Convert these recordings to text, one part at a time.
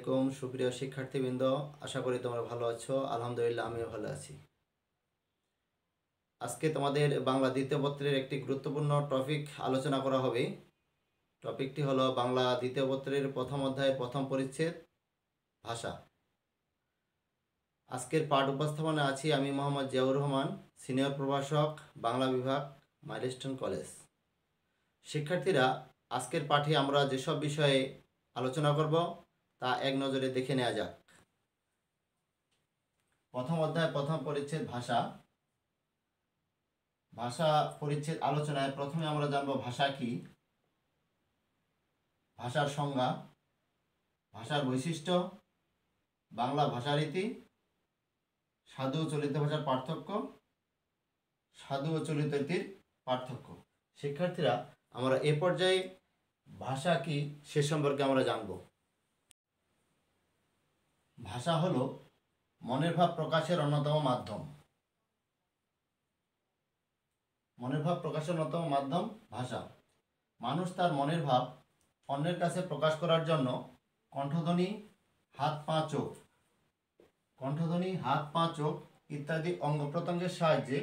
আলাইকুম সুপ্রিয় শিক্ষার্থীবৃন্দ, আশা করি তোমরা ভালো আছো। আলহামদুলিল্লাহ আমিও ভালো আছি। আজকে তোমাদের বাংলা দ্বিতীয় পত্রের একটি গুরুত্বপূর্ণ টপিক আলোচনা করা হবে। টপিকটি হলো বাংলা দ্বিতীয় পত্রের প্রথম অধ্যায়ের প্রথম পরিচ্ছেদ ভাষা। আজকের পাঠ উপস্থাপনা আছি আমি মোহাম্মদ জিয়াউর রহমান, সিনিয়র প্রভাষক, বাংলা বিভাগ, মাইলস্টোন কলেজ। শিক্ষার্থীরা, আজকের পাঠে আমরা যেসব বিষয়ে আলোচনা করব তা এক নজরে দেখে নেওয়া যাক। প্রথম অধ্যায় প্রথম পরিচ্ছেদ ভাষা। ভাষা পরিচ্ছেদ আলোচনায় প্রথমে আমরা জানব ভাষা কি, ভাষার সংজ্ঞা, ভাষার বৈশিষ্ট্য, বাংলা ভাষারীতি, সাধু ও চলিত ভাষার পার্থক্য, সাধু ও চলিত রীতির পার্থক্য। শিক্ষার্থীরা, আমরা এ পর্যায়ে ভাষা কি সে সম্পর্কে আমরা জানব। ভাষা হলো মনের ভাব প্রকাশের অন্যতম মাধ্যম। মনের ভাব প্রকাশের অন্যতম মাধ্যম ভাষা। মানুষ তার মনের ভাব অন্যের কাছে প্রকাশ করার জন্য কণ্ঠধ্বনি, হাত পা চোখ, কণ্ঠধ্বনি, হাত পা চোখ ইত্যাদি অঙ্গ প্রত্যঙ্গের সাহায্যে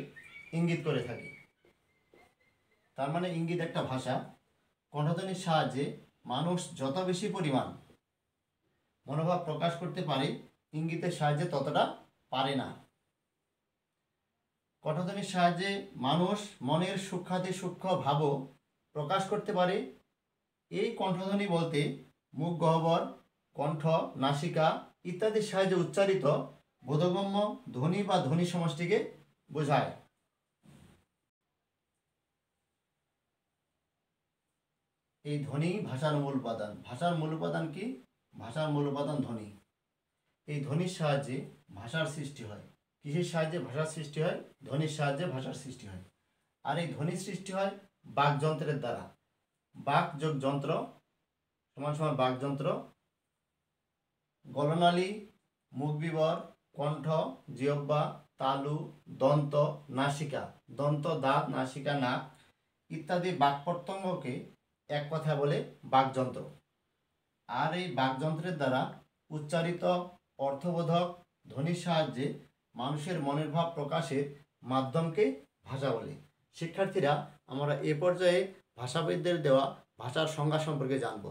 ইঙ্গিত করে থাকে। তার মানে ইঙ্গিত একটা ভাষা। কণ্ঠধ্বনির সাহায্যে মানুষ যত বেশি পরিমাণ মনোভাব প্রকাশ করতে পারে, ইঙ্গিতের সাহায্যে ততটা পারে না। কণ্ঠধ্বনির সাহায্যে মানুষ মনের সূক্ষ্মাতি সূক্ষ্ম ভাবও প্রকাশ করতে পারে। এই কণ্ঠধ্বনি বলতে মুখ গহ্বর, কণ্ঠ, নাসিকা ইত্যাদির সাহায্যে উচ্চারিত বোধগম্য ধ্বনি বা ধ্বনি সমষ্টিকে বোঝায়। এই ধ্বনি ভাষার মূল উপাদান। ভাষার মূল উপাদান কি? ভাষার মূল উপাদান ধ্বনি। এই ধ্বনির সাহায্যে ভাষার সৃষ্টি হয়। কিসের সাহায্যে ভাষার সৃষ্টি হয়? ধ্বনির সাহায্যে ভাষার সৃষ্টি হয়। আর এই ধ্বনির সৃষ্টি হয় বাকযন্ত্রের দ্বারা। বাক যোগ যন্ত্র সমান সমান বাকযন্ত্র। গলনালী, মুখবিবর, কণ্ঠ, জিহ্বা, তালু, দন্ত, নাসিকা, দন্ত দাঁত, নাসিকা নাক ইত্যাদি বাক প্রত্যঙ্গকে এক কথা বলে বাকযন্ত্র। আর এই বাকযন্ত্রের দ্বারা উচ্চারিত অর্থবোধক ধ্বনির সাহায্যে মানুষের মনের ভাব প্রকাশের মাধ্যমকে ভাষা বলে। শিক্ষার্থীরা, আমরা এ পর্যায়ে ভাষাবিদদের দেওয়া ভাষার সংজ্ঞা সম্পর্কে জানব।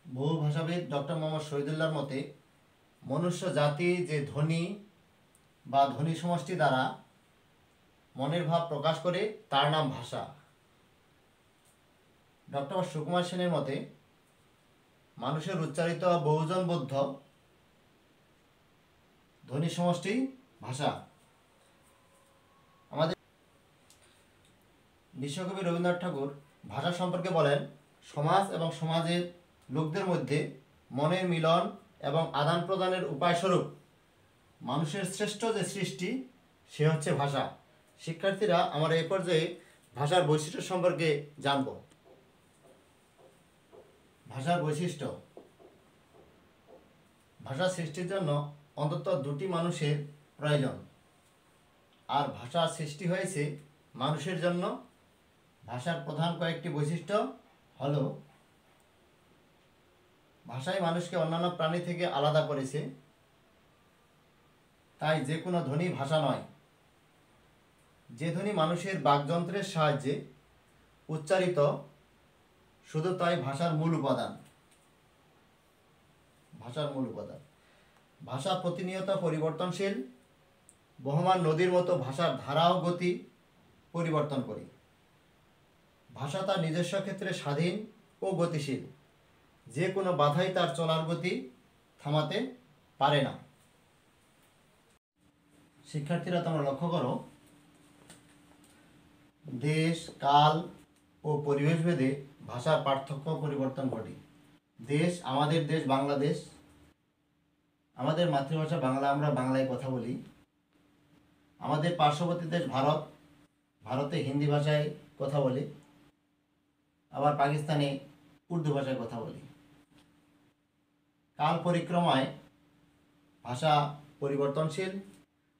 বহু ভাষাবিদ ডক্টর মোহাম্মদ শহীদুল্লাহর মতে মনুষ্য জাতি যে ধ্বনি বা ধ্বনি সমষ্টি দ্বারা মনের ভাব প্রকাশ করে তার নাম ভাষা। ডক্টর সুকুমার সেনের মতে মানুষের উচ্চারিত বহুজনবদ্ধ ধ্বনি সমষ্টি ভাষা। আমাদের বিশ্বকবি রবীন্দ্রনাথ ঠাকুর ভাষা সম্পর্কে বলেন, সমাজ এবং সমাজের লোকদের মধ্যে মনের মিলন এবং আদান প্রদানের উপায়স্বরূপ মানুষের শ্রেষ্ঠ যে সৃষ্টি সে হচ্ছে ভাষা। শিক্ষার্থীরা, আমরা এই পর্যায়ে ভাষার বৈশিষ্ট্য সম্পর্কে জানব। ভাষার বৈশিষ্ট্য। ভাষা সৃষ্টির জন্য অন্তত দুটি মানুষের প্রয়োজন। আর ভাষা সৃষ্টি হয়েছে মানুষের জন্য। ভাষার প্রধান কয়েকটি বৈশিষ্ট্য হলো, ভাষাই মানুষকে অন্যান্য প্রাণী থেকে আলাদা করেছে। তাই যে কোনো ধ্বনি ভাষা নয়। যে ধ্বনি মানুষের বাকযন্ত্রের সাহায্যে উচ্চারিত, শুধু তাই ভাষার মূল উপাদান। ভাষার মূল উপাদান। ভাষা প্রতিনিয়ত পরিবর্তনশীল। বহমান নদীর মতো ভাষার ধারা ও গতি পরিবর্তন করে। ভাষা তার নিজস্ব ক্ষেত্রে স্বাধীন ও গতিশীল। যে কোনো বাধাই তার চলার গতি থামাতে পারে না। শিক্ষার্থীরা, তোমরা লক্ষ্য করো, দেশ, কাল ও পরিবেশ ভেদে ভাষার পার্থক্য পরিবর্তন ঘটে। দেশ, আমাদের দেশ বাংলাদেশ, আমাদের মাতৃভাষা বাংলা, আমরা বাংলায় কথা বলি। আমাদের পার্শ্ববর্তী দেশ ভারত, ভারতে হিন্দি ভাষায় কথা বলি। আবার পাকিস্তানে উর্দু ভাষায় কথা বলি। কাল পরিক্রমায় ভাষা পরিবর্তনশীল।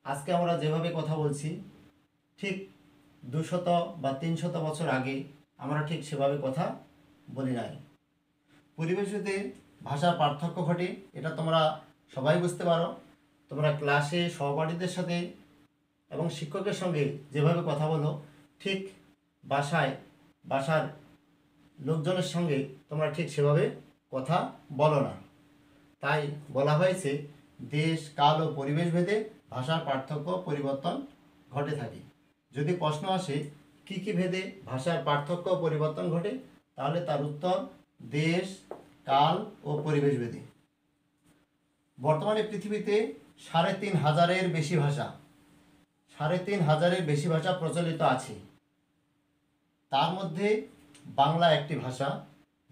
আজকে আমরা যেভাবে কথা বলছি, ঠিক 200 বা 300 বছর আগে আমরা ঠিক সেভাবে কথা বলি নাই। পরিবেশভেদে ভাষার পার্থক্য ঘটে, এটা তোমরা সবাই বুঝতে পারো। তোমরা ক্লাসে সহপাঠীদের সাথে এবং শিক্ষকের সঙ্গে যেভাবে কথা বলো, ঠিক বাসার লোকজনের সঙ্গে তোমরা ঠিক সেভাবে কথা বলো না। তাই বলা হয়েছে দেশ, কাল ও পরিবেশ ভেদে ভাষার পার্থক্য পরিবর্তন ঘটে থাকে। যদি প্রশ্ন আসে কি কি ভেদে ভাষার পার্থক্য পরিবর্তন ঘটে, তাহলে তার উত্তর দেশ, কাল ও পরিবেশ ভেদে। বর্তমানে পৃথিবীতে ৩,৫০০-এর বেশি ভাষা প্রচলিত আছে। তার মধ্যে বাংলা একটি ভাষা।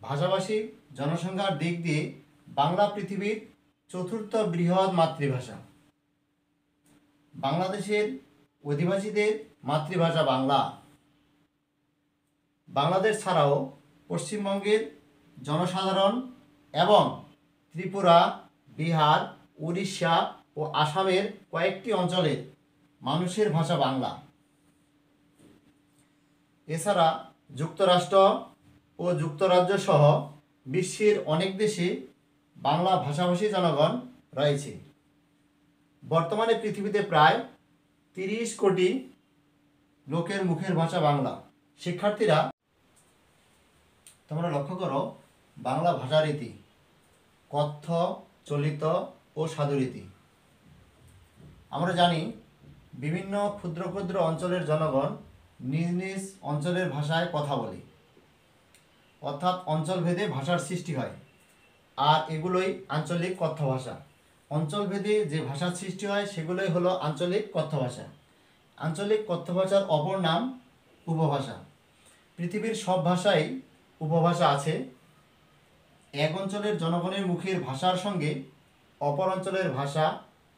ভাষাভাষী জনসংখ্যার দিক দিয়ে বাংলা পৃথিবীর চতুর্থ বৃহৎ মাতৃভাষা। বাংলাদেশের অধিবাসীদের মাতৃভাষা বাংলা। বাংলাদেশ ছাড়াও পশ্চিমবঙ্গের জনসাধারণ এবং ত্রিপুরা, বিহার, উড়িষ্যা ও আসামের কয়েকটি অঞ্চলের মানুষের ভাষা বাংলা। এছাড়া যুক্তরাষ্ট্র ও যুক্তরাজ্য সহ বিশ্বের অনেক দেশে বাংলা ভাষাভাষী জনগণ রয়েছে। বর্তমানে পৃথিবীতে প্রায় 30 কোটি লোকের মুখের ভাষা বাংলা। শিক্ষার্থীরা, তোমরা লক্ষ্য করো বাংলা ভাষারীতি, কথ্য, চলিত ও সাধুরীতি। আমরা জানি বিভিন্ন ক্ষুদ্র ক্ষুদ্র অঞ্চলের জনগণ নিজ নিজ অঞ্চলের ভাষায় কথা বলে, অর্থাৎ অঞ্চলভেদে ভাষার সৃষ্টি হয়, আর এগুলোই আঞ্চলিক কথ্য ভাষা। অঞ্চলভেদে যে ভাষার সৃষ্টি হয় সেগুলোই হলো আঞ্চলিক কথ্য ভাষা। আঞ্চলিক কথ্য ভাষার অপর নাম উপভাষা। পৃথিবীর সব ভাষাই উপভাষা আছে। এক অঞ্চলের জনগণের মুখের ভাষার সঙ্গে অপর অঞ্চলের ভাষা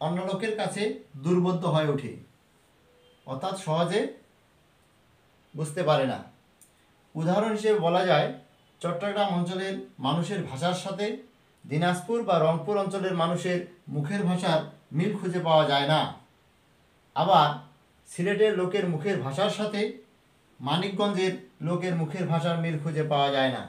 অন্য লোকের কাছে দুর্বোধ্য হয়ে ওঠে, অর্থাৎ সহজে বুঝতে পারে না। উদাহরণ হিসেবে বলা যায়, চট্টগ্রাম অঞ্চলের মানুষের ভাষার সাথে দিনাজপুর বা রংপুর অঞ্চলের মানুষের মুখের ভাষার মিল খুঁজে পাওয়া যায় না। আবার সিলেটের লোকের মুখের ভাষার সাথে মানিকগঞ্জের লোকের মুখের ভাষার মিল খুঁজে পাওয়া যায় না।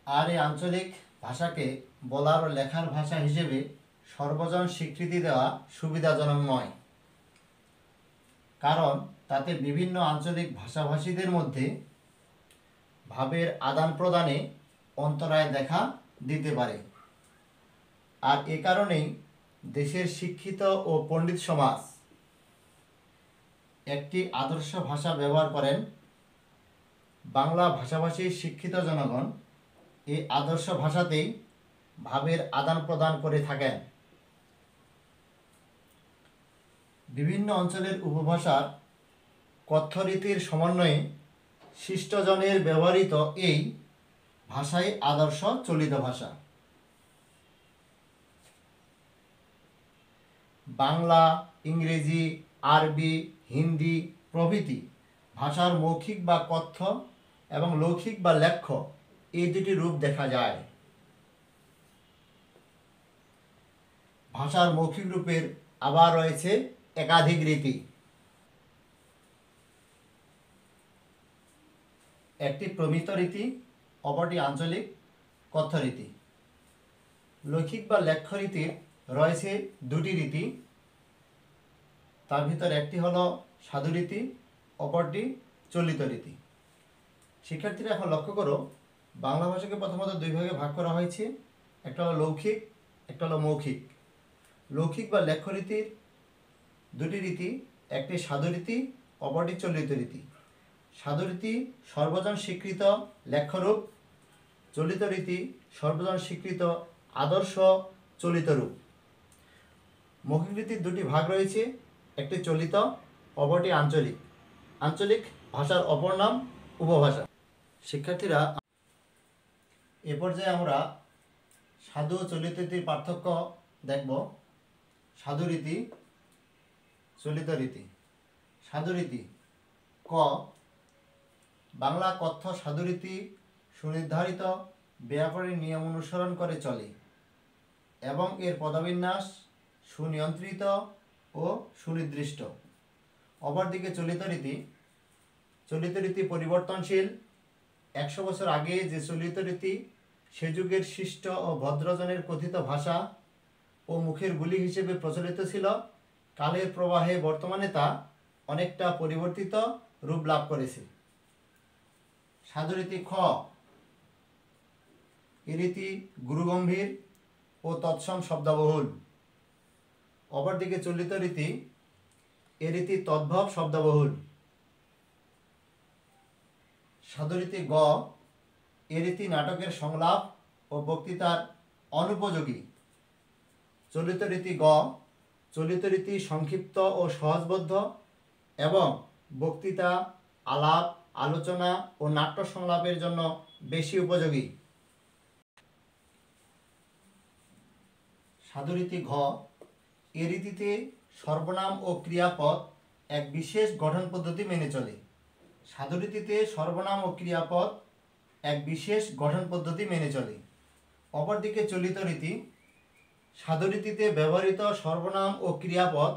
আর এই আঞ্চলিক ভাষাকে বলার ও লেখার ভাষা হিসেবে সর্বজন স্বীকৃতি দেওয়া সুবিধাজনক নয়, কারণ তাতে বিভিন্ন আঞ্চলিক ভাষাভাষীদের মধ্যে ভাবের আদান প্রদানে অন্তরায় দেখা দিতে পারে। আর এ কারণেই দেশের শিক্ষিত ও পণ্ডিত সমাজ একটি আদর্শ ভাষা ব্যবহার করেন। বাংলা ভাষাভাষীর শিক্ষিত জনগণ এই আদর্শ ভাষাতেই ভাবের আদান প্রদান করে থাকেন। বিভিন্ন অঞ্চলের উপভাষার কথ্যরীতির সমন্বয়ে শিষ্টজনের ব্যবহৃত এই ভাষাই আদর্শ চলিত ভাষা। বাংলা, ইংরেজি, আরবি, হিন্দি প্রভৃতি ভাষার মৌখিক বা কথ্য এবং লৌখিক বা লেখ্য এই দুটি রূপ দেখা যায়। ভাষার মৌখিক রূপের আবার রয়েছে একাধিক রীতি। একটি প্রমিত রীতি, অপরটি আঞ্চলিক কথ্য রীতি। লৌখিক বা লেখ্য রীতির রয়েছে দুটি রীতি, তার ভিতর একটি হলো সাধুরীতি, অপরটি চলিত রীতি। শিক্ষার্থীরা এখন লক্ষ্য করো, বাংলা ভাষাকে প্রথমত দুই ভাগে ভাগ করা হয়েছে, একটা হলো লৌখিক, একটা হলো মৌখিক। লৌখিক বা লেখ্য রীতির দুটি রীতি, একটি সাধুরীতি, অপরটি চলিত রীতি। সাধুরীতি সর্বজন স্বীকৃত লেখ্যরূপ, চলিত রীতি সর্বজন স্বীকৃত আদর্শ চলিত রূপ। মৌখিক রীতির দুটি ভাগ রয়েছে, একটি চলিত, অপরটি আঞ্চলিক। আঞ্চলিক ভাষার অপর নাম উপভাষা। শিক্ষার্থীরা, এ পর্যায়ে আমরা সাধু ও চলিত রীতির পার্থক্য দেখব। সাধুরীতি, চলিত রীতি। সাধুরীতি ক, বাংলা কথ্য সাধুরীতি সুনির্ধারিত ব্যাকরণিক নিয়ম অনুসরণ করে চলে এবং এর পদবিন্যাস সুনিয়ন্ত্রিত ও সুনির্দিষ্ট, অপরদিকে চলিত রীতি পরিবর্তনশীল। 100 বছর আগে যে চলিত রীতি সে যুগের শিষ্ট ও ভদ্রজনের কথিত ভাষা ও মুখের বুলি হিসেবে প্রচলিত ছিল, কালের প্রবাহে বর্তমানে তা অনেকটা পরিবর্তিত রূপ লাভ করেছে। সাধুরীতি খ, এ রীতি গুরুগম্ভীর ও তৎসম শব্দবহুল। অপরদিকে চলিত রীতি, এ রীতি তদ্ভব শব্দবহুল। সাধুরীতি গ, এ রীতি নাটকের সংলাপ ও বক্তৃতার অনুপযোগী। চলিত রীতি গ, চলিত রীতি সংক্ষিপ্ত ও সহজবোধ্য এবং বক্তৃতা, আলাপ, আলোচনা ও নাট্য সংলাপের জন্য বেশি উপযোগী। সাধুরীতি ঘ, এ রীতিতে সর্বনাম ও ক্রিয়াপদ এক বিশেষ গঠন পদ্ধতি মেনে চলে। সাধুরীতিতে সর্বনাম ও ক্রিয়াপদ এক বিশেষ গঠন পদ্ধতি মেনে চলে। অপরদিকে চলিত রীতি, সাধুরীতিতে ব্যবহৃত সর্বনাম ও ক্রিয়াপদ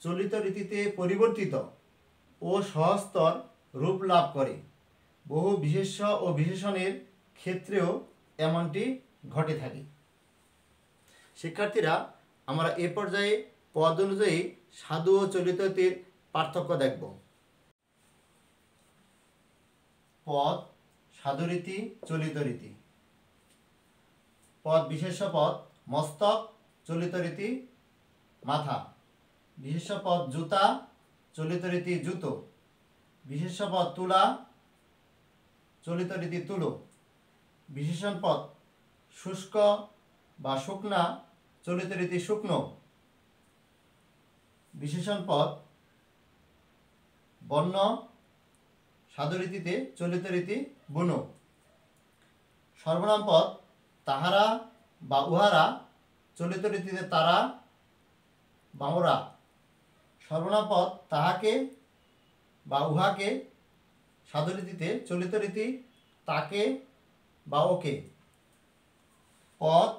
চলিত রীতিতে পরিবর্তিত ও সহজতর রূপ লাভ করে। বহু বিশেষ্য ও বিশেষণের ক্ষেত্রেও এমনটি ঘটে থাকে। শিক্ষার্থীরা, আমরা এ পর্যায়ে পদ অনুযায়ী সাধু ও চলিত রীতির পার্থক্য দেখব। পদ, সাধুরীতি, চলিত রীতি। পদ বিশেষ্য পদ মস্তক, চলিত রীতি মাথা। বিশেষ্য পদ জুতা, চলিত রীতি জুতো। বিশেষ্য পদ তুলা, চলিত রীতি তুলো। বিশেষণ পদ শুষ্ক বা শুকনা, চলিত রীতি শুকনো। বিশেষণ পদ বর্ণ, সাধুরীতিতে চলিত রীতি বুনো। সর্বনাম পদ তাহারা বা উহারা, চলিত রীতিতে তারা বা ওরা। সর্বনাম পদ তাহাকে বা উহাকে, সাধুরীতিতে চলিত রীতি তাকে বা ওকে। পদ,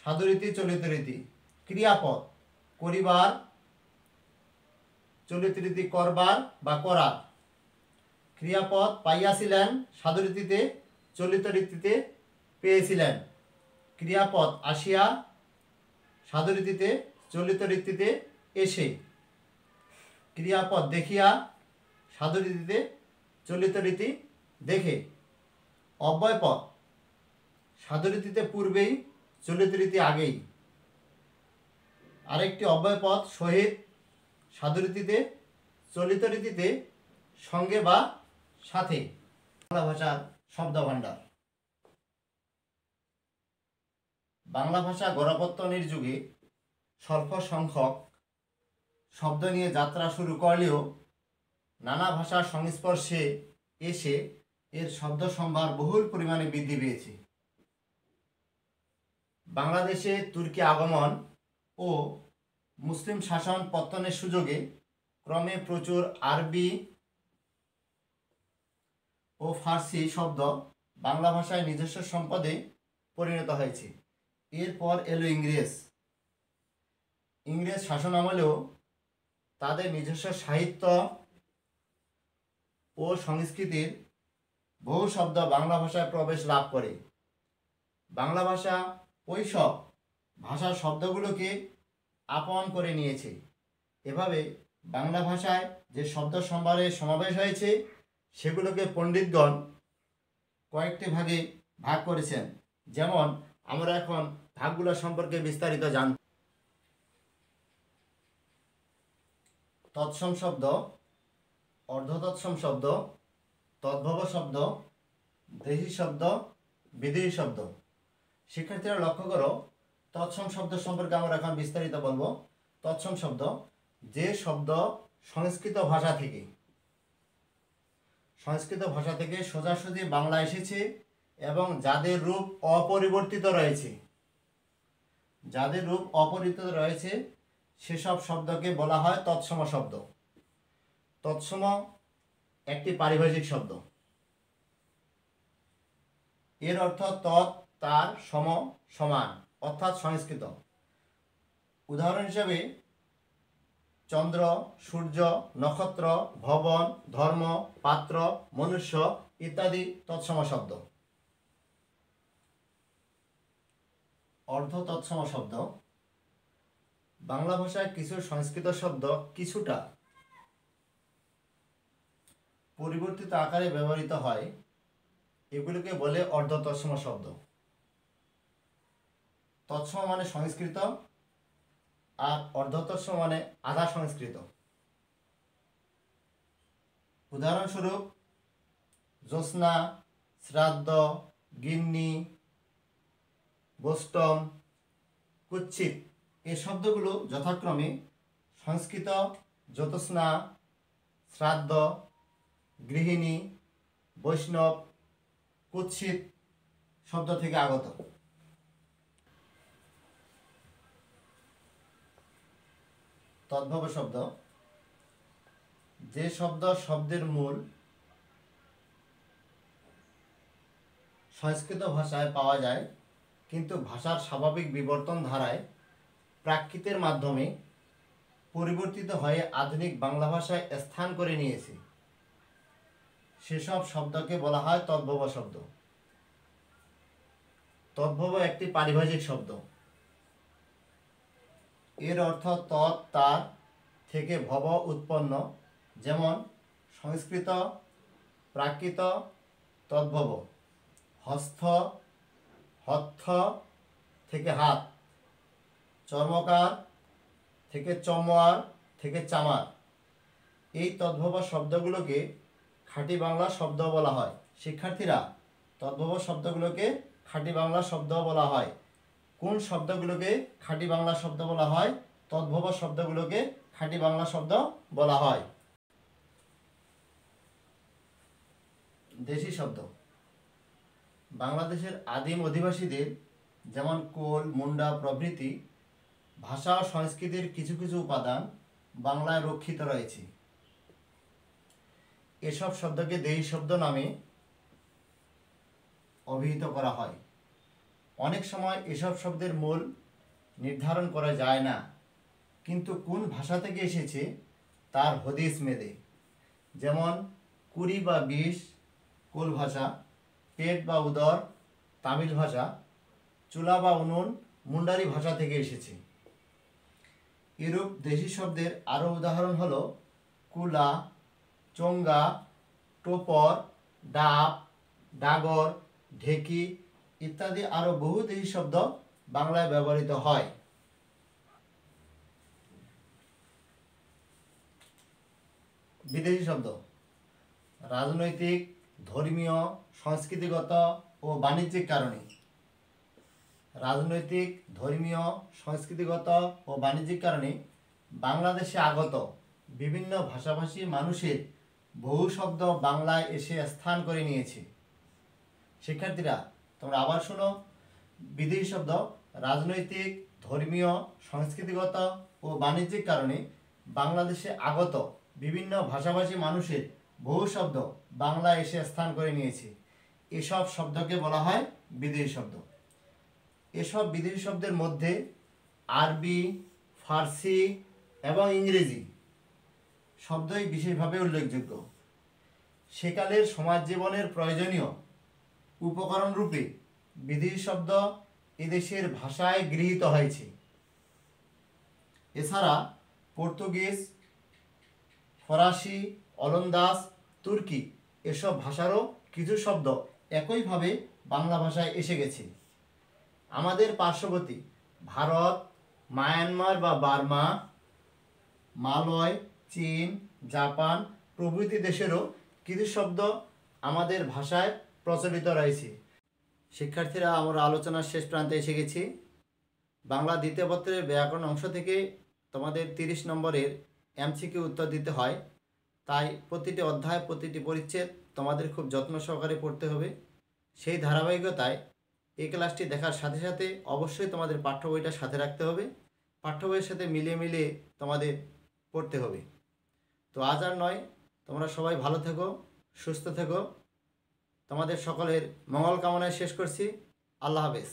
সাধুরীতি, চলিত রীতি। ক্রিয়াপদ করিবার, চলিত রীতি করবার বা করার। ক্রিয়াপদ পাইয়াছিলেন, সাধুরীতিতে চলিত রীতিতে পেয়েছিলেন। ক্রিয়াপদ আসিয়া, সাধুরীতিতে চলিত রীতিতে এসে। ক্রিয়াপদ দেখিয়া, সাধুরীতিতে চলিত রীতি দেখে। অব্যয়পদ সাধুরীতিতে পূর্বেই, চলিত রীতি আগেই। আরেকটি অব্যয়পদ সহিত, সাধুরীতিতে চলিত রীতিতে সঙ্গে বা সাথে। বাংলা ভাষার শব্দভাণ্ডার। বাংলা ভাষা গোড়াপত্তনের যুগে স্বল্প সংখ্যক শব্দ নিয়ে যাত্রা শুরু করলেও নানা ভাষার সংস্পর্শে এসে এর শব্দ সম্ভার বহুল পরিমাণে বৃদ্ধি পেয়েছে। বাংলাদেশে তুর্কি আগমন ও মুসলিম শাসন পত্তনের সুযোগে ক্রমে প্রচুর আরবি ও ফার্সি শব্দ বাংলা ভাষায় নিজস্ব সম্পদে পরিণত হয়েছে। এরপর এলো ইংরেজ শাসন আমলেও তাদের নিজস্ব সাহিত্য ও সংস্কৃতির বহু শব্দ বাংলা ভাষায় প্রবেশ লাভ করে। বাংলা ভাষা ওই সব ভাষার শব্দগুলোকে আপন করে নিয়েছে। এভাবে বাংলা ভাষায় যে শব্দ সম্ভারের সমাবেশ হয়েছে সেগুলোকে পণ্ডিতগণ কয়েকটি ভাগে ভাগ করেছেন। যেমন আমরা এখন ভাগগুলো সম্পর্কে বিস্তারিত জানব। তৎসম শব্দ, অর্ধতৎসম শব্দ, তদ্ভব শব্দ, দেশি শব্দ, বিদেশি শব্দ। শিক্ষার্থীরা লক্ষ্য করো, তৎসম শব্দ সম্পর্কে আমরা এখন বিস্তারিত বলবো। তৎসম শব্দ যে শব্দ সংস্কৃত ভাষা থেকে সোজাসুজি বাংলা এসেছে এবং যাদের রূপ অপরিবর্তিত রয়েছে সেসব শব্দকে বলা হয় তৎসম শব্দ। তৎসম একটি পারিভাষিক শব্দ। এর অর্থ তৎ, তার, সম, সমান, অর্থাৎ সংস্কৃত। উদাহরণ হিসাবে চন্দ্র, সূর্য, নক্ষত্র, ভবন, ধর্ম, পাত্র, মনুষ্য ইত্যাদি তৎসম শব্দ। অর্ধ তৎসম শব্দ। বাংলা ভাষায় কিছু সংস্কৃত শব্দ কিছুটা পরিবর্তিত আকারে ব্যবহৃত হয়, এগুলোকে বলে অর্ধ তৎসম শব্দ। তৎসম মানে সংস্কৃত, আর অর্ধ তৎসম মানে আধা সংস্কৃত। উদাহরণস্বরূপ জ্যোৎস্না, শ্রাদ্ধ, গিন্নি, বোষ্টম, কুচ্ছিত এই শব্দগুলো যথাক্রমে সংস্কৃত জ্যোৎস্না, শ্রাদ্ধ, গৃহিণী, বৈষ্ণব, কুৎসিত শব্দ থেকে আগত। তদ্ভব শব্দ। যে শব্দের মূল সংস্কৃত ভাষায় পাওয়া যায়, কিন্তু ভাষার স্বাভাবিক বিবর্তন ধারায় প্রাকৃতের মাধ্যমে পরিবর্তিত হয়ে আধুনিক বাংলা ভাষায় স্থান করে নিয়েছে, সেসব শব্দকে বলা হয় তদ্ভব শব্দ। তদ্ভব একটি পারিভাষিক শব্দ। এর অর্থ তৎ তার থেকে ভব উৎপন্ন, যেমন সংস্কৃত, প্রাকৃত, তদ্ভব। হস্থ, হত্থ থেকে হাত, চর্মকার থেকে চমোয়ার থেকে চামার। এই তদ্ভব শব্দগুলোকে খাঁটি বাংলা শব্দ বলা হয়। শিক্ষার্থীরা, তদ্ভব শব্দগুলোকে খাঁটি বাংলা শব্দ বলা হয়। কোন শব্দগুলোকে খাঁটি বাংলা শব্দ বলা হয়? তদ্ভব শব্দগুলোকে খাঁটি বাংলা শব্দ বলা হয়। দেশি শব্দ। বাংলাদেশের আদিম অধিবাসীদের যেমন কোল, মুন্ডা প্রভৃতি ভাষা ও সংস্কৃতির কিছু কিছু উপাদান বাংলায় রক্ষিত রয়েছে। এসব শব্দকে দেশি শব্দ নামে অভিহিত করা হয়। অনেক সময় এসব শব্দের মূল নির্ধারণ করা যায় না, কিন্তু কোন ভাষা থেকে এসেছে তার হদিস মেলে। যেমন 20 বা 20 কোল ভাষা, পেট বা উদর তামিল ভাষা, চুলা বা উনুন মুন্ডারি ভাষা থেকে এসেছে। এরূপ দেশি শব্দের আরও উদাহরণ হলো কুলা, চোঙ্গা, টোপর, ডাব, ডাগর, ঢেকি ইত্যাদি আরও বহু দেশি শব্দ বাংলায় ব্যবহৃত হয়। বিদেশি শব্দ। রাজনৈতিক, ধর্মীয়, সংস্কৃতিগত ও বাণিজ্যিক কারণে। রাজনৈতিক, ধর্মীয়, সংস্কৃতিগত ও বাণিজ্যিক কারণে বাংলাদেশে আগত বিভিন্ন ভাষাভাষী মানুষের বহু শব্দ বাংলায় এসে স্থান করে নিয়েছে। শিক্ষার্থীরা, তোমরা আবার শোনো। বিদেশি শব্দ। রাজনৈতিক, ধর্মীয়, সংস্কৃতিগত ও বাণিজ্যিক কারণে বাংলাদেশে আগত বিভিন্ন ভাষাভাষী মানুষের বহু শব্দ বাংলায় এসে স্থান করে নিয়েছে। এসব শব্দকে বলা হয় বিদেশি শব্দ। এসব বিদেশি শব্দের মধ্যে আরবি, ফার্সি এবং ইংরেজি শব্দই বিশেষভাবে উল্লেখযোগ্য। সেকালের সমাজ জীবনের প্রয়োজনীয় উপকরণ রূপে বিদেশি শব্দ এদেশের ভাষায় গৃহীত হয়েছে। এছাড়া পর্তুগিজ, ফরাসি, ওলন্দাজ, তুর্কি এসব ভাষারও কিছু শব্দ একইভাবে বাংলা ভাষায় এসে গেছে। আমাদের পার্শ্ববর্তী ভারত, মায়ানমার বা বার্মা, মালয়, চীন, জাপান প্রভৃতি দেশেরও কিছু শব্দ আমাদের ভাষায় প্রচলিত রয়েছে। শিক্ষার্থীরা, আমরা আলোচনার শেষ প্রান্তে এসে গেছি। বাংলা দ্বিতীয় পত্রের ব্যাকরণ অংশ থেকে তোমাদের 30 নম্বরের এমসিকিউ উত্তর দিতে হয়। তাই প্রতিটি অধ্যায়, প্রতিটি পরিচ্ছেদ তোমাদের খুব যত্ন সহকারে পড়তে হবে। সেই ধারাবাহিকতায় এই ক্লাসটি দেখার সাথে সাথে অবশ্যই তোমাদের পাঠ্য বইটা সাথে রাখতে হবে। পাঠ্য বইয়ের সাথে মিলিয়ে মিলিয়ে তোমাদের পড়তে হবে। তো আজ আর নয়, তোমরা সবাই ভালো থেকো, সুস্থ থেকো। তোমাদের সকলের মঙ্গল কামনায় শেষ করছি। আল্লাহ হাফেজ।